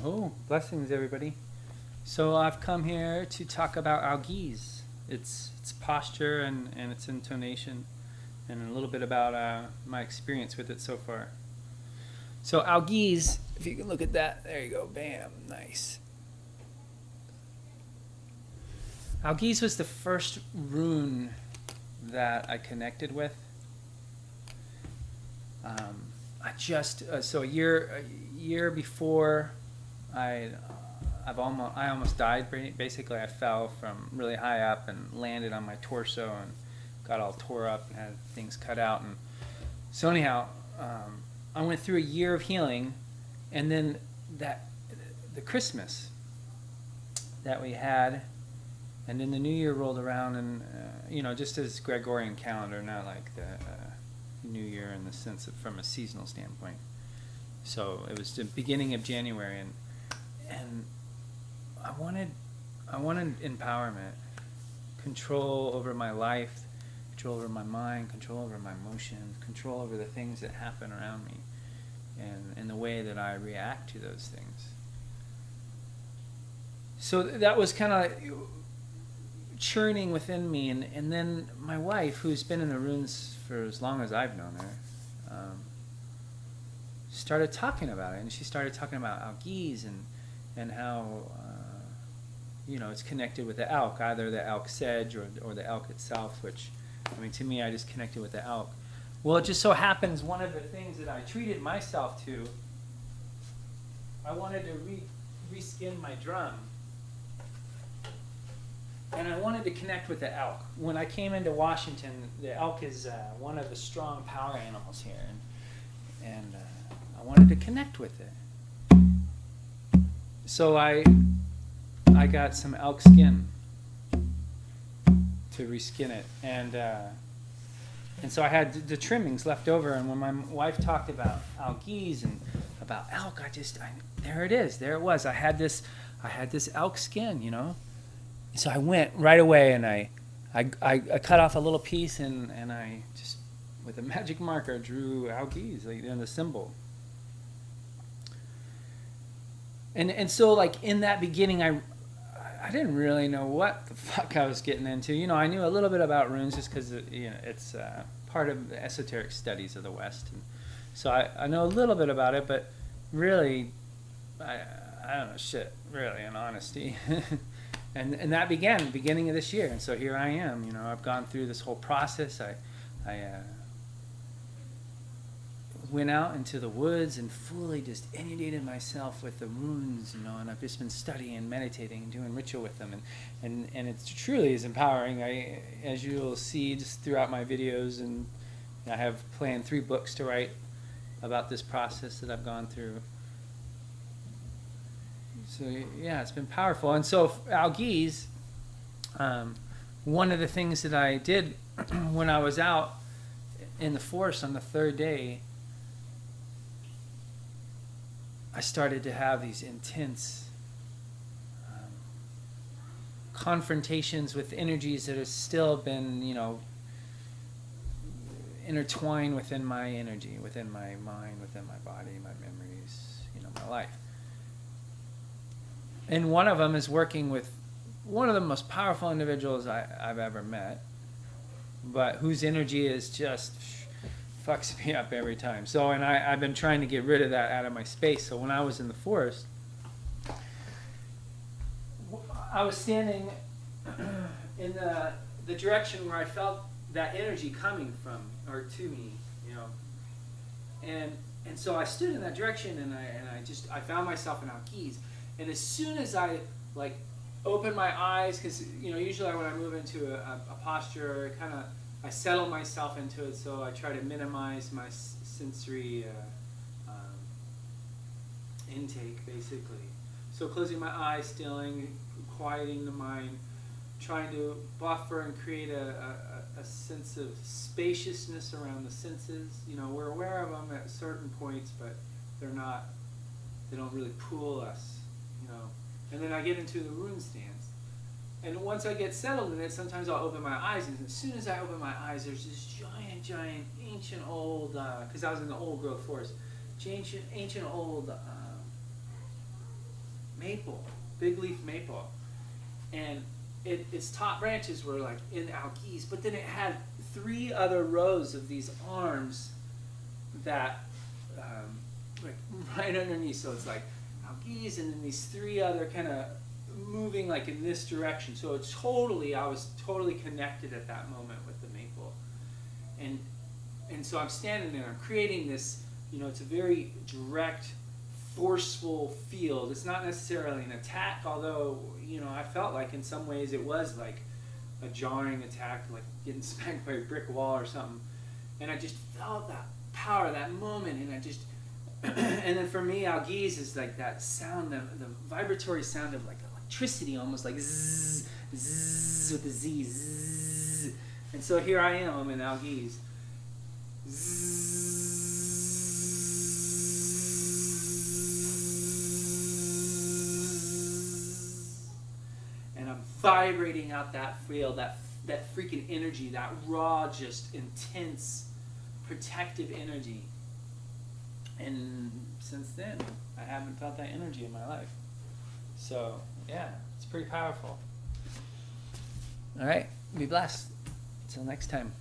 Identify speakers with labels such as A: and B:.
A: Oh, blessings, everybody. So I've come here to talk about Algiz, its posture and its intonation, and a little bit about my experience with it so far. So Algiz, if you can look at that, there you go, bam, nice. Algiz was the first rune that I connected with. A year before I almost died. Basically, I fell from really high up and landed on my torso and got all tore up and had things cut out. And so anyhow, I went through a year of healing, and then the Christmas that we had, and then the New Year rolled around, and just as Gregorian calendar, not like the New Year in the sense of from a seasonal standpoint. So it was the beginning of January, and I wanted empowerment, control over my life, control over my mind, control over my emotions, control over the things that happen around me, and the way that I react to those things. So that was kind of churning within me, and then my wife, who's been in the runes for as long as I've known her, started talking about it, and she started talking about Algiz and how it's connected with the elk, either the elk sedge or the elk itself, which, I mean, to me, I just connected with the elk. Well, it just so happens one of the things that I treated myself to, I wanted to reskin my drum, and I wanted to connect with the elk. When I came into Washington, the elk is one of the strong power animals here, and I wanted to connect with it. So I got some elk skin to reskin it, and so I had the trimmings left over. And when my wife talked about Algiz and about elk, there it is, there it was. I had this elk skin, So I went right away, and I cut off a little piece, and I just, with a magic marker, drew Algiz, like the symbol. And so, like, in that beginning, I didn't really know what the fuck I was getting into. I knew a little bit about runes just because it's part of the esoteric studies of the West, and so I know a little bit about it, but really, I don't know shit, really, in honesty. And that began the beginning of this year, and so here I am. I've gone through this whole process. I went out into the woods and fully just inundated myself with the runes, and I've just been studying and meditating and doing ritual with them, and it truly is empowering. As you will see just throughout my videos, and I have planned 3 books to write about this process that I've gone through. So yeah, it's been powerful. And so Algiz, one of the things that I did when I was out in the forest on the 3rd day, I started to have these intense confrontations with energies that have still been, intertwined within my energy, within my mind, within my body, my memories, my life. And one of them is working with one of the most powerful individuals I've ever met, but whose energy is just fucks me up every time. So, and I've been trying to get rid of that out of my space. So when I was in the forest, I was standing in the direction where I felt that energy coming from, or to me, and so I stood in that direction, and I found myself in Algiz. And as soon as I opened my eyes, because usually when I move into a posture, I settle myself into it, so I try to minimize my sensory intake, basically. So closing my eyes, stilling, quieting the mind, trying to buffer and create a sense of spaciousness around the senses. We're aware of them at certain points, but they don't really pull us. And then I get into the rune stance. And once I get settled in it, sometimes I'll open my eyes, and as soon as I open my eyes, there's this giant, ancient old, because I was in the old growth forest, ancient old maple, big leaf maple, and its top branches were like in Algiz, but then it had 3 other rows of these arms that like right underneath. So it's like Algiz, and then these 3 other kind of moving like in this direction. So it's I was totally connected at that moment with the maple, and so I'm standing there, I'm creating this. It's a very direct, forceful field. It's not necessarily an attack, although I felt like in some ways it was like a jarring attack, like getting smacked by a brick wall or something. And I just felt that power, that moment, and I just and then for me, Algiz is like that sound, the vibratory sound of like electricity, almost like zzz, zzz with the Z, zzz. And so here I am, I'm in Algiz. And I'm vibrating out that field, that freaking energy, that raw, just intense, protective energy. And since then, I haven't felt that energy in my life. So, yeah, it's pretty powerful. All right, be blessed. Until next time.